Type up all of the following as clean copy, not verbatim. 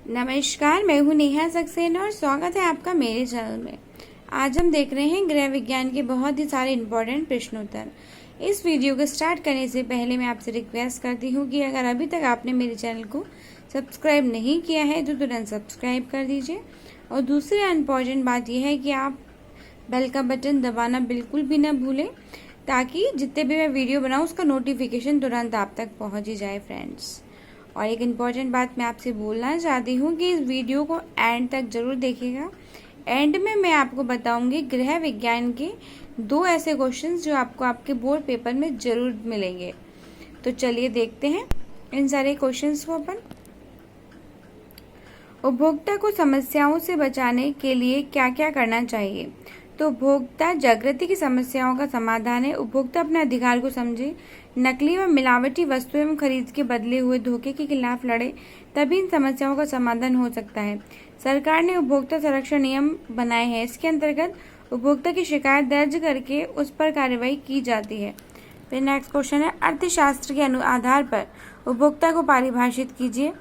नमस्कार, मैं हूँ नेहा सक्सेना और स्वागत है आपका मेरे चैनल में। आज हम देख रहे हैं गृह विज्ञान के बहुत ही सारे इम्पोर्टेंट प्रश्नोत्तर। इस वीडियो को स्टार्ट करने से पहले मैं आपसे रिक्वेस्ट करती हूँ कि अगर अभी तक आपने मेरे चैनल को सब्सक्राइब नहीं किया है तो तुरंत सब्सक्राइब कर दीजिए। और दूसरी इम्पॉर्टेंट बात यह है कि आप बेल का बटन दबाना बिल्कुल भी ना भूलें, ताकि जितने भी मैं वीडियो बनाऊँ उसका नोटिफिकेशन तुरंत आप तक पहुँच ही जाए फ्रेंड्स। और एक इम्पॉर्टेंट बात मैं आपसे बोलना चाहती हूँ कि इस वीडियो को एंड तक ज़रूर देखिएगा। एंड में मैं आपको बताऊँगी गृह विज्ञान के 2 ऐसे क्वेश्चंस जो आपको आपके बोर्ड पेपर में ज़रूर मिलेंगे। तो चलिए देखते हैं इन सारे क्वेश्चंस को अपन। उपभोक्ता को समस्याओं से बचाने के लिए क्या क्या करना चाहिए? तो उपभोक्ता जागृति की समस्याओं का समाधान है। उपभोक्ता अपने अधिकार को समझे, नकली व मिलावटी वस्तुएं एवं खरीद के बदले हुए धोखे के खिलाफ लड़े, तभी इन समस्याओं का समाधान हो सकता है। सरकार ने उपभोक्ता संरक्षण नियम बनाए हैं। इसके अंतर्गत उपभोक्ता की शिकायत दर्ज करके उस पर कार्रवाई की जाती है। फिर नेक्स्ट क्वेश्चन है, अर्थशास्त्र के आधार पर उपभोक्ता को परिभाषित कीजिए।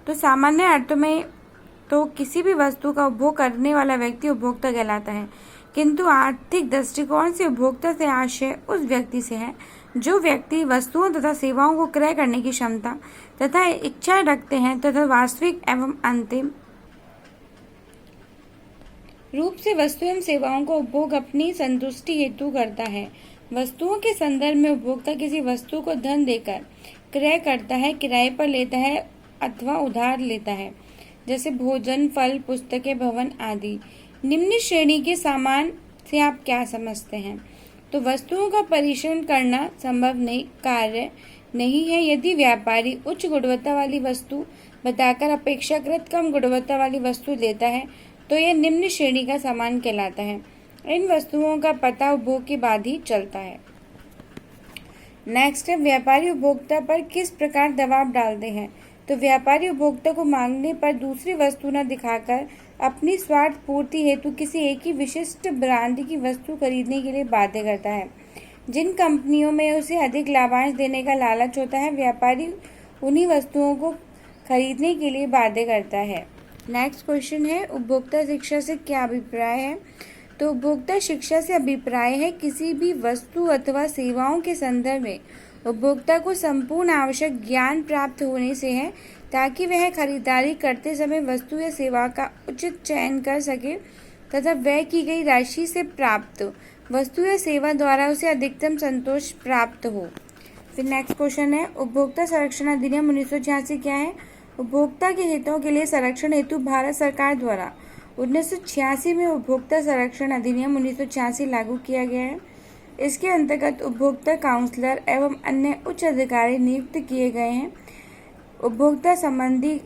तो सामान्य अर्थों में तो किसी भी वस्तु का उपभोग करने वाला व्यक्ति उपभोक्ता कहलाता है, किंतु आर्थिक दृष्टिकोण से उपभोक्ता से आशय उस व्यक्ति से है जो व्यक्ति वस्तुओं तथा सेवाओं को क्रय करने की क्षमता तथा इच्छा रखते हैं तथा वास्तविक एवं अंतिम रूप से वस्तु एवं सेवाओं का उपभोग अपनी संतुष्टि हेतु करता है। वस्तुओं के संदर्भ में उपभोक्ता किसी वस्तु को धन देकर क्रय करता है, किराए पर लेता है अथवा उधार लेता है, जैसे भोजन, फल, पुस्तकें, भवन आदि। निम्न श्रेणी के सामान से आप क्या समझते हैं? तो वस्तुओं का परीक्षण करना संभव कार्य नहीं है। यदि व्यापारी उच्च गुणवत्ता वाली वस्तु बताकर अपेक्षाकृत कम गुणवत्ता वाली वस्तु देता है तो यह निम्न श्रेणी का सामान कहलाता है। इन वस्तुओं का पता उपभोग के बाद ही चलता है। नेक्स्ट है, व्यापारी उपभोक्ता पर किस प्रकार दबाव डालते हैं? तो व्यापारी उपभोक्ता को मांगने पर दूसरी वस्तु न दिखाकर अपनी स्वार्थ पूर्ति हेतु किसी एक ही विशिष्ट ब्रांड की वस्तु खरीदने के लिए बाध्य करता है। जिन कंपनियों में उसे अधिक लाभांश देने का लालच होता है, व्यापारी उन्हीं वस्तुओं को खरीदने के लिए बाध्य करता है। नेक्स्ट क्वेश्चन है, उपभोक्ता शिक्षा से क्या अभिप्राय है? तो उपभोक्ता शिक्षा से अभिप्राय है किसी भी वस्तु अथवा सेवाओं के संदर्भ में उपभोक्ता को संपूर्ण आवश्यक ज्ञान प्राप्त होने से है, ताकि वह खरीदारी करते समय वस्तु या सेवा का उचित चयन कर सके तथा व्यय की गई राशि से प्राप्त वस्तु या सेवा द्वारा उसे अधिकतम संतोष प्राप्त हो। फिर नेक्स्ट क्वेश्चन है, उपभोक्ता संरक्षण अधिनियम 1986 क्या है? उपभोक्ता के हितों के लिए संरक्षण हेतु भारत सरकार द्वारा 1986 में उपभोक्ता संरक्षण अधिनियम 1986 लागू किया गया है। इसके अंतर्गत उपभोक्ता काउंसलर एवं अन्य उच्च अधिकारी नियुक्त किए गए हैं। उपभोक्ता संबंधी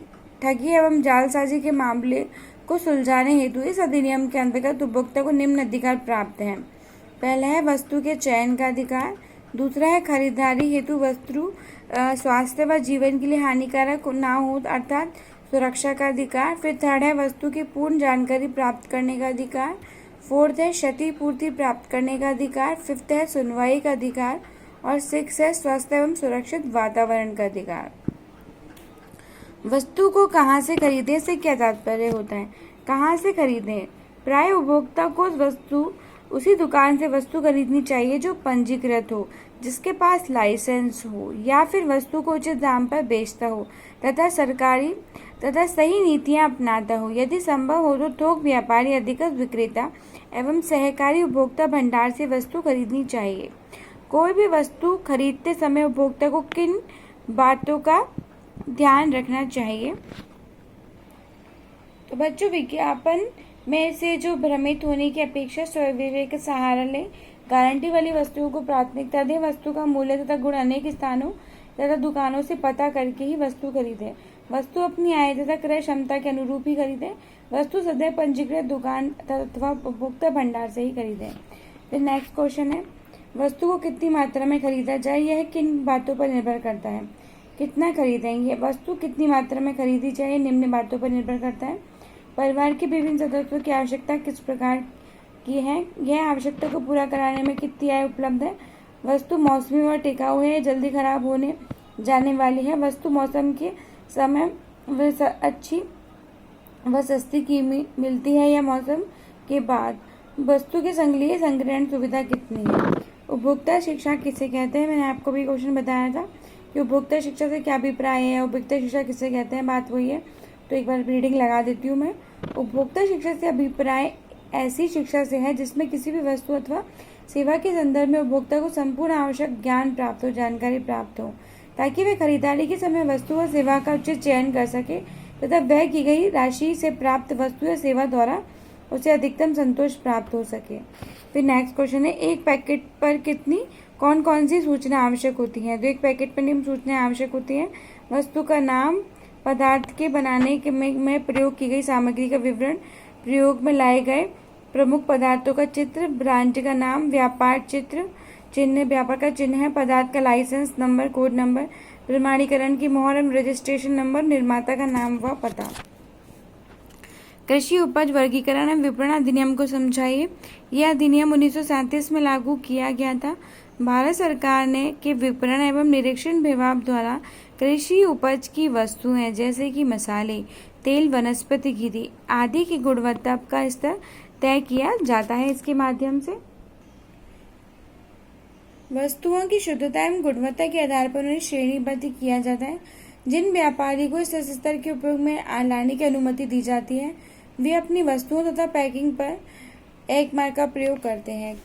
ठगी एवं जालसाजी के मामले को सुलझाने हेतु इस अधिनियम के अंतर्गत उपभोक्ता को निम्न अधिकार प्राप्त हैं। पहला है वस्तु के चयन का अधिकार, दूसरा है खरीदारी हेतु वस्तु स्वास्थ्य व जीवन के लिए हानिकारक ना हो अर्थात सुरक्षा का अधिकार। फिर थर्ड है वस्तु की पूर्ण जानकारी प्राप्त करने का अधिकार। फोर्थ है क्षतिपूर्ति प्राप्त करने का अधिकार। फिफ्थ है सुनवाई का अधिकार और सिक्स है स्वस्थ एवं सुरक्षित वातावरण का अधिकार। वस्तु को कहाँ से खरीदें से क्या तात्पर्य होता है? कहाँ से खरीदें? प्राय उपभोक्ता को वस्तु उसी दुकान से वस्तु खरीदनी चाहिए जो पंजीकृत हो, जिसके पास लाइसेंस हो या फिर वस्तु को उचित दाम पर बेचता हो तथा सरकारी तथा सही नीतियां अपनाता हो। यदि संभव हो तो थोक व्यापारी, अधिकृत विक्रेता एवं सहकारी उपभोक्ता भंडार से वस्तु खरीदनी चाहिए। कोई भी वस्तु खरीदते समय उपभोक्ता को किन बातों का ध्यान रखना चाहिए? तो बच्चों, विज्ञापन में से जो भ्रमित होने की अपेक्षा स्वविवेक का सहारा ले, गारंटी वाली वस्तुओं को प्राथमिकता दें, वस्तु का मूल्य तथा गुण अनेक स्थानों तथा दुकानों से पता करके ही वस्तु खरीदें। वस्तु अपनी आय तथा क्रय क्षमता के अनुरूप ही खरीदें। वस्तु सदैव पंजीकृत दुकान अथवा उपभोक्ता भंडार से ही खरीदें। फिर नेक्स्ट क्वेश्चन है, वस्तु को कितनी मात्रा में खरीदा जाए, यह किन बातों पर निर्भर करता है? कितना खरीदेंगे? वस्तु कितनी मात्रा में खरीदी जाए निम्न बातों पर निर्भर करता है। परिवार के विभिन्न सदस्यों की आवश्यकता किस प्रकार की है, यह आवश्यकता को पूरा कराने में कितनी आय उपलब्ध है। वस्तु मौसमी और टिकाऊ है, जल्दी खराब होने जाने वाली है। वस्तु मौसम के समय अच्छी वह सस्ती कीमत मिलती है या मौसम के बाद। वस्तु के संग्रह संग्रहण सुविधा कितनी है। उपभोक्ता शिक्षा किसे कहते हैं। मैंने आपको भी क्वेश्चन बताया था कि उपभोक्ता शिक्षा से क्या अभिप्राय है, उपभोक्ता शिक्षा किसे कहते हैं, बात वही है। तो एक बार रीडिंग लगा देती हूँ मैं। उपभोक्ता शिक्षा से अभिप्राय ऐसी शिक्षा से है जिसमें किसी भी वस्तु अथवा सेवा के संदर्भ में उपभोक्ता को संपूर्ण आवश्यक ज्ञान प्राप्त हो, जानकारी प्राप्त हो, ताकि वे खरीदारी के समय वस्तु व सेवा का उचित चयन कर सके तथा व्यय की गई राशि से प्राप्त वस्तु या सेवा द्वारा उसे अधिकतम संतोष प्राप्त हो सके। फिर नेक्स्ट क्वेश्चन है, एक पैकेट पर कितनी कौन कौन सी सूचना आवश्यक होती है। तो एक पैकेट पर निम्न सूचनाएं आवश्यक होती हैं। वस्तु का नाम, पदार्थ के बनाने के में प्रयोग की गई सामग्री का विवरण, प्रयोग में लाए गए प्रमुख पदार्थों का चित्र, ब्रांड का नाम, व्यापार चिन्ह, व्यापार का चिन्ह है, पदार्थ का लाइसेंस नंबर, कोड नंबर, प्रमाणीकरण की मोहर एवं रजिस्ट्रेशन नंबर, निर्माता का नाम व पता। कृषि उपज वर्गीकरण एवं विपणन अधिनियम को समझाइए। यह अधिनियम 1937 में लागू किया गया था। भारत सरकार ने के विपणन एवं निरीक्षण विभाग द्वारा कृषि उपज की वस्तुएं जैसे कि मसाले, तेल, वनस्पति घी आदि की गुणवत्ता का स्तर तय किया जाता है। इसके माध्यम से वस्तुओं की शुद्धता एवं गुणवत्ता के आधार पर उन्हें श्रेणीबद्ध किया जाता है। जिन व्यापारी को इस स्तर के उपयोग में लाने की अनुमति दी जाती है वे अपनी वस्तुओं तथा पैकिंग पर एक मार्क का प्रयोग करते हैं।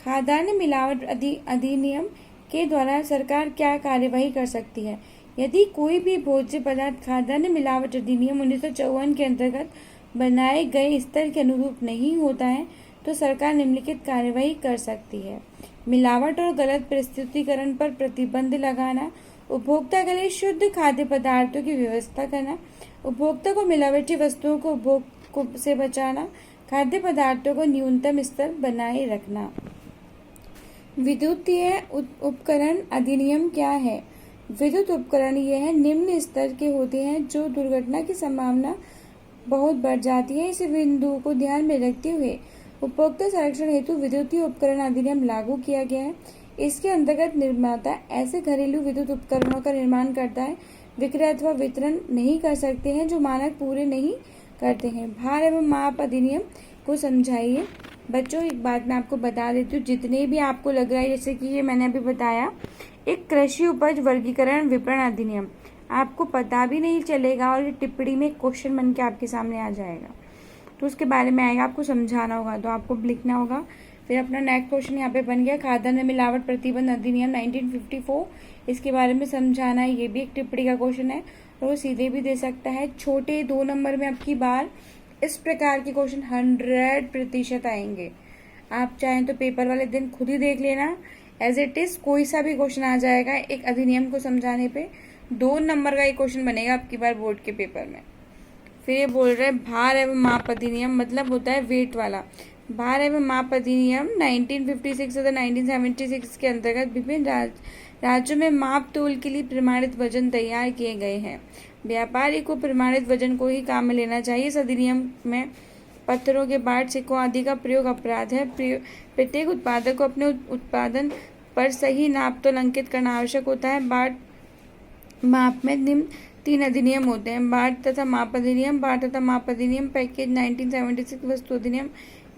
खाद्यान्न मिलावट अधिनियम के द्वारा सरकार क्या कार्यवाही कर सकती है। यदि कोई भी भोज्य पदार्थ खाद्यान्न मिलावट अधिनियम 1954 के अंतर्गत बनाए गए स्तर के अनुरूप नहीं होता है तो सरकार निम्नलिखित कार्यवाही कर सकती है। मिलावट और गलत प्रस्तुतिकरण पर प्रतिबंध लगाना, उपभोक्ता के लिए शुद्ध खाद्य पदार्थों की व्यवस्था करना, उपभोक्ता को मिलावटी वस्तुओं को उपभोग से बचाना, खाद्य पदार्थों को न्यूनतम स्तर बनाए रखना। विद्युतीय उपकरण अधिनियम क्या है। विद्युत उपकरण यह निम्न स्तर के होते हैं जो दुर्घटना की संभावना बहुत बढ़ जाती है। इस बिंदु को ध्यान में रखते हुए उपभोक्ता संरक्षण हेतु विद्युतीय उपकरण अधिनियम लागू किया गया है। इसके अंतर्गत निर्माता ऐसे घरेलू विद्युत उपकरणों का निर्माण करता है, विक्रय अथवा वितरण नहीं कर सकते हैं जो मानक पूरे नहीं करते हैं। भार एवं माप अधिनियम को समझाइए। बच्चों एक बात मैं आपको बता देती हूँ, जितने भी आपको लग रहा है जैसे कि ये मैंने अभी बताया एक कृषि उपज वर्गीकरण विपणन अधिनियम, आपको पता भी नहीं चलेगा और ये टिप्पणी में क्वेश्चन बन के आपके सामने आ जाएगा तो उसके बारे में आएगा, आपको समझाना होगा तो आपको लिखना होगा। फिर अपना नेक्स्ट क्वेश्चन यहाँ पे बन गया खाद्यान्न मिलावट प्रतिबंध अधिनियम 1954, इसके बारे में समझाना है। ये भी एक टिप्पणी का क्वेश्चन है और वो सीधे भी दे सकता है। छोटे 2 नंबर में आपकी बार इस प्रकार के क्वेश्चन 100% आएंगे। आप चाहें तो पेपर वाले दिन खुद ही देख लेना, एज इट इज कोई सा भी क्वेश्चन आ जाएगा एक अधिनियम को समझाने पे। 2 नंबर का एक क्वेश्चन बनेगा आपकी बार बोर्ड के पेपर में। फिर ये बोल रहे हैं भार एवं माप अधिनियम, मतलब होता है वेट वाला। भार एवं माप अधिनियम 1956 तथा 1976 के अंतर्गत विभिन्न राज्यों में माप तोल के लिए प्रमाणित वजन तैयार किए गए हैं। व्यापारी को प्रमाणित वजन को ही काम में लेना चाहिए। इस अधिनियम में पत्थरों के बाट, सिक्कों आदि का प्रयोग अपराध है। प्रत्येक उत्पादक को अपने उत्पादन पर सही नाप तोल अंकित करना आवश्यक होता है। बाट माप में निम्न 3 अधिनियम होते हैं, बाट तथा माप अधिनियम, बाट तथा माप अधिनियम, पैकेज 1976, वस्तु अधिनियम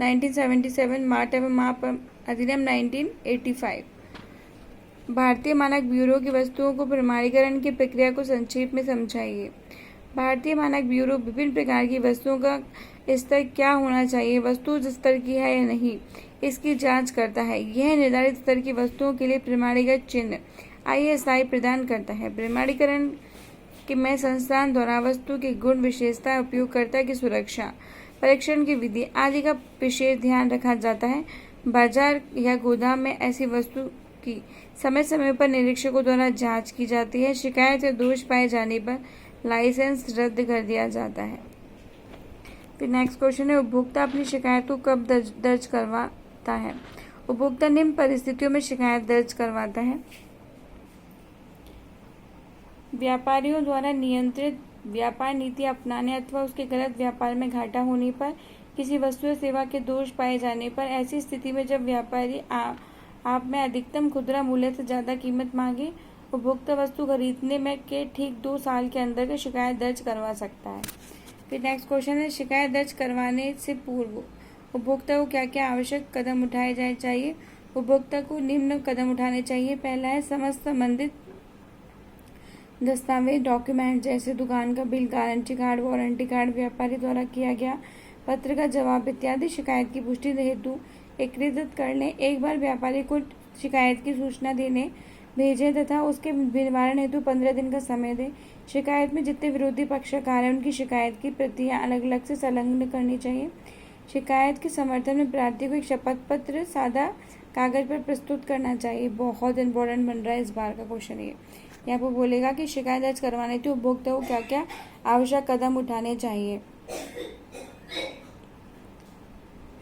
1977, बाट एवं माप अधिनियम 1985। भारतीय मानक ब्यूरो की वस्तुओं को प्रमाणीकरण की प्रक्रिया को संक्षेप में समझाइए। भारतीय मानक ब्यूरो विभिन्न प्रकार की वस्तुओं का स्तर क्या होना चाहिए, वस्तु उस स्तर की है या नहीं, इसकी जांच करता है। यह निर्धारित स्तर की वस्तुओं के लिए प्रमाणीकृत चिन्ह ISI प्रदान करता है। प्रमाणीकरण में संस्थान द्वारा वस्तु के गुण, विशेषता, उपयोगकर्ता की सुरक्षा, परीक्षण की विधि आदि का विशेष ध्यान रखा जाता है। बाजार या गोदाम में ऐसी वस्तु की समय समय पर निरीक्षकों द्वारा जांच की जाती है। शिकायत या दोष पाए जाने पर लाइसेंस रद्द कर दिया जाता है। फिर नेक्स्ट क्वेश्चन है उपभोक्ता अपनी शिकायत को कब दर्ज करवाता है। उपभोक्ता निम्न परिस्थितियों में शिकायत दर्ज करवाता है। व्यापारियों द्वारा नियंत्रित व्यापार नीति अपनाने अथवा उसके गलत व्यापार में घाटा होने पर, किसी वस्तु या सेवा के दोष पाए जाने पर, ऐसी स्थिति में जब व्यापारी आप में अधिकतम खुदरा मूल्य से ज़्यादा कीमत मांगे, उपभोक्ता वस्तु खरीदने में के ठीक 2 साल के अंदर शिकायत दर्ज करवा सकता है। फिर नेक्स्ट क्वेश्चन है, शिकायत दर्ज करवाने से पूर्व उपभोक्ता को क्या क्या आवश्यक कदम उठाए जाने चाहिए। उपभोक्ता को निम्न कदम उठाने चाहिए। पहला है, समस्त संबंधित दस्तावेज डॉक्यूमेंट जैसे दुकान का bill, guarantee card, warranty card, व्यापारी द्वारा किया गया पत्र का जवाब इत्यादि शिकायत की पुष्टि हेतु एकत्रित कर लें। एक बार व्यापारी को शिकायत की सूचना देने भेजें तथा उसके निवारण हेतु 15 दिन का समय दें। शिकायत में जितने विरोधी पक्षकार हैं उनकी शिकायत की प्रतियां अलग अलग से संलग्न करनी चाहिए। शिकायत के समर्थन में प्रार्थी को एक शपथ पत्र सादा कागज पर प्रस्तुत करना चाहिए। बहुत इंपॉर्टेंट बन रहा है इस बार का क्वेश्चन ये। यहाँ पर बोलेगा कि शिकायत दर्ज करवाने के उपभोक्ता को क्या क्या आवश्यक कदम उठाने चाहिए।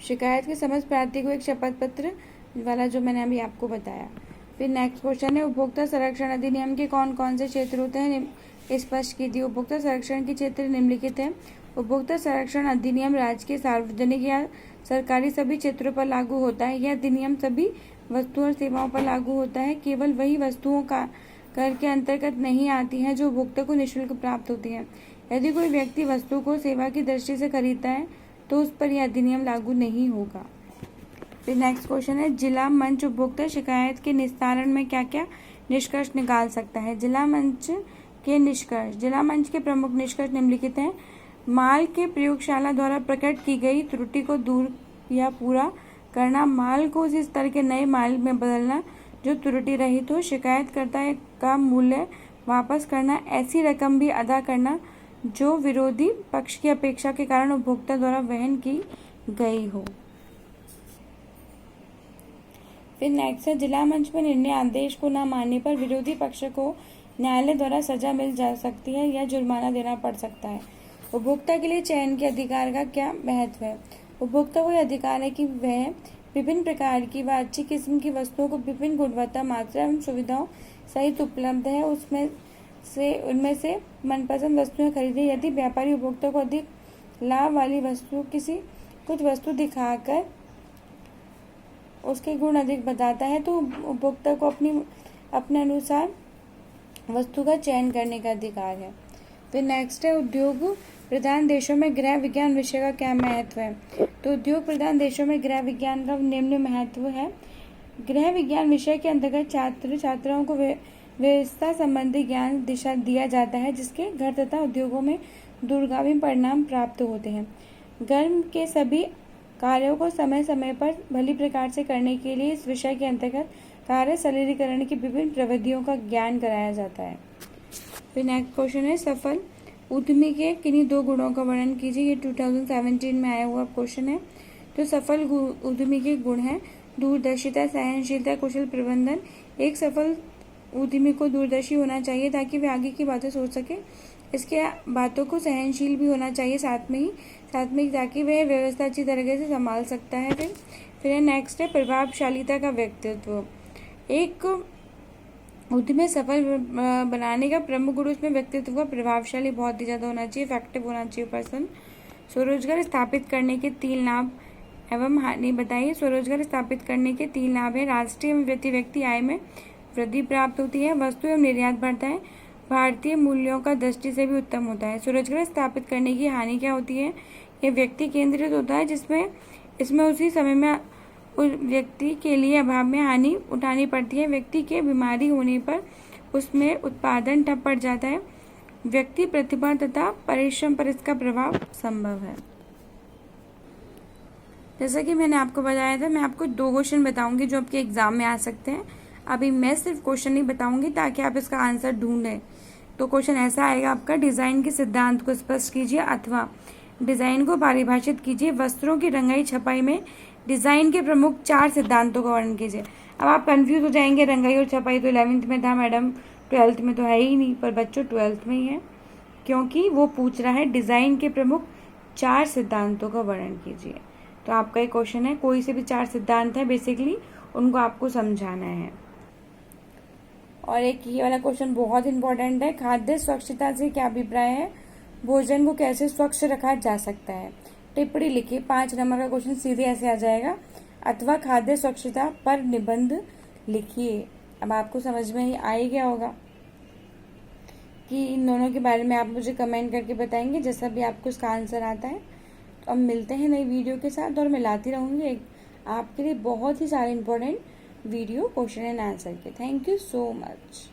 शिकायत के समस्त प्रार्थी को एक शपथ पत्र वाला जो मैंने अभी आपको बताया। फिर नेक्स्ट क्वेश्चन है, उपभोक्ता संरक्षण अधिनियम के कौन कौन से क्षेत्र होते हैं, स्पष्ट कीजिए। उपभोक्ता संरक्षण के क्षेत्र निम्नलिखित हैं। उपभोक्ता संरक्षण अधिनियम राज्य के सार्वजनिक या सरकारी सभी क्षेत्रों पर लागू होता है। यह अधिनियम सभी वस्तुओं और सेवाओं पर लागू होता है। केवल वही वस्तुओं का कर के अंतर्गत नहीं आती हैं जो उपभोक्ता को निःशुल्क प्राप्त होती हैं। यदि कोई व्यक्ति वस्तु को सेवा की दृष्टि से खरीदता है तो उस पर यह अधिनियम लागू नहीं होगा। फिर नेक्स्ट क्वेश्चन है, जिला मंच उपभोक्ता शिकायत के निस्तारण में क्या क्या निष्कर्ष निकाल सकता है। जिला मंच के निष्कर्ष। जिला मंच के प्रमुख निष्कर्ष निम्नलिखित हैं। माल के प्रयोगशाला द्वारा प्रकट की गई त्रुटि को दूर या पूरा करना, माल को उसी स्तर के नए माल में बदलना जो त्रुटि रहित हो, शिकायतकर्ता का मूल्य वापस करना, ऐसी रकम भी अदा करना जो विरोधी पक्ष की अपेक्षा के कारण उपभोक्ता द्वारा वहन की गई हो। फिर नेक्स्ट है, जिला मंच में निर्णय आदेश को न मानने पर विरोधी पक्ष को न्यायालय द्वारा सजा मिल जा सकती है या जुर्माना देना पड़ सकता है। उपभोक्ता के लिए चयन के अधिकार का क्या महत्व है। उपभोक्ता को यह अधिकार है कि वह विभिन्न प्रकार की व अच्छी किस्म की वस्तुओं को विभिन्न गुणवत्ता, मात्रा एवं सुविधाओं सहित उपलब्ध है उनमें से मनपसंद वस्तुएं खरीदें। यदि व्यापारी उपभोक्ता को अधिक लाभ वाली कुछ वस्तु दिखाकर उसके गुण अधिक बताता है तो उपभोक्ता को अपने अनुसार वस्तु का चयन करने का अधिकार है। फिर नेक्स्ट है, उद्योग प्रधान देशों में गृह विज्ञान विषय का क्या महत्व है। तो उद्योग प्रधान देशों में गृह विज्ञान का निम्न महत्व है। गृह विज्ञान विषय के अंतर्गत छात्र छात्राओं को व्यवस्था संबंधी ज्ञान दिशा दिया जाता है जिसके घर तथा उद्योगों में दूरगामी परिणाम प्राप्त होते हैं। गर्म के सभी कार्यों को समय समय पर भली प्रकार से करने के लिए इस विषय के अंतर्गत कार्य सरलीकरण की विभिन्न प्रविधियों का ज्ञान कराया जाता है। फिर नेक्स्ट क्वेश्चन है, सफल उद्यमी के किन्हीं दो गुणों का वर्णन कीजिए। ये 2017 में आया हुआ क्वेश्चन है। तो सफल उद्यमी के गुण हैं दूरदर्शिता, सहनशीलता, कुशल प्रबंधन। एक सफल उद्यमी को दूरदर्शी होना चाहिए ताकि वे आगे की बातें सोच सके। इसके बातों को सहनशील भी होना चाहिए साथ में ताकि वह व्यवस्था अच्छी तरीके से संभाल सकता है। फिर नेक्स्ट है, प्रभावशालीता का व्यक्तित्व। एक उद्यमी सफल बनाने का प्रमुख गुण उसमें व्यक्तित्व का प्रभावशाली बहुत ही ज़्यादा होना चाहिए, इफेक्टिव होना चाहिए पर्सन। स्वरोजगार स्थापित करने के 3 लाभ एवं हानि बताइए। स्वरोजगार स्थापित करने के 3 लाभ है। राष्ट्रीय एवं व्यक्ति आय में वृद्धि प्राप्त होती है, वस्तु एवं निर्यात बढ़ता है, भारतीय मूल्यों का दृष्टि से भी उत्तम होता है। स्वरोजगार स्थापित करने की हानि क्या होती है, यह व्यक्ति केंद्रित होता है इसमें उसी समय में उस व्यक्ति के लिए अभाव में हानि उठानी पड़ती है। व्यक्ति के बीमारी होने पर उसमें उत्पादन ठप पड़ जाता है। व्यक्ति प्रतिभा तथा परिश्रम पर इसका प्रभाव संभव है। जैसा कि मैंने आपको बताया था, मैं आपको 2 क्वेश्चन बताऊंगी जो आपके एग्जाम में आ सकते हैं। अभी मैं सिर्फ क्वेश्चन नहीं बताऊंगी ताकि आप इसका आंसर ढूंढें। तो क्वेश्चन ऐसा आएगा आपका, डिजाइन के सिद्धांत को स्पष्ट कीजिए अथवा डिजाइन को परिभाषित कीजिए। वस्त्रों की रंगाई छपाई में डिजाइन के प्रमुख 4 सिद्धांतों का वर्णन कीजिए। अब आप कंफ्यूज हो जाएंगे, रंगाई और छपाई तो 11th में था मैडम, 12th में तो है ही नहीं। पर बच्चों 12th में ही है, क्योंकि वो पूछ रहा है डिजाइन के प्रमुख 4 सिद्धांतों का वर्णन कीजिए। तो आपका एक क्वेश्चन है, कोई से भी 4 सिद्धांत है बेसिकली, उनको आपको समझाना है। और एक ये वाला क्वेश्चन बहुत इंपॉर्टेंट है, खाद्य स्वच्छता से क्या अभिप्राय है, भोजन को कैसे स्वच्छ रखा जा सकता है। टिप्पणी लिखिए। 5 नंबर का क्वेश्चन सीधे ऐसे आ जाएगा, अथवा खाद्य स्वच्छता पर निबंध लिखिए। अब आपको समझ में ही आ ही गया होगा। कि इन दोनों के बारे में आप मुझे कमेंट करके बताएंगे जैसा भी आपको इसका आंसर आता है। तो अब मिलते हैं नई वीडियो के साथ, और मैं लाती रहूँगी आपके लिए बहुत ही सारे important video question and answer के। Thank you so much.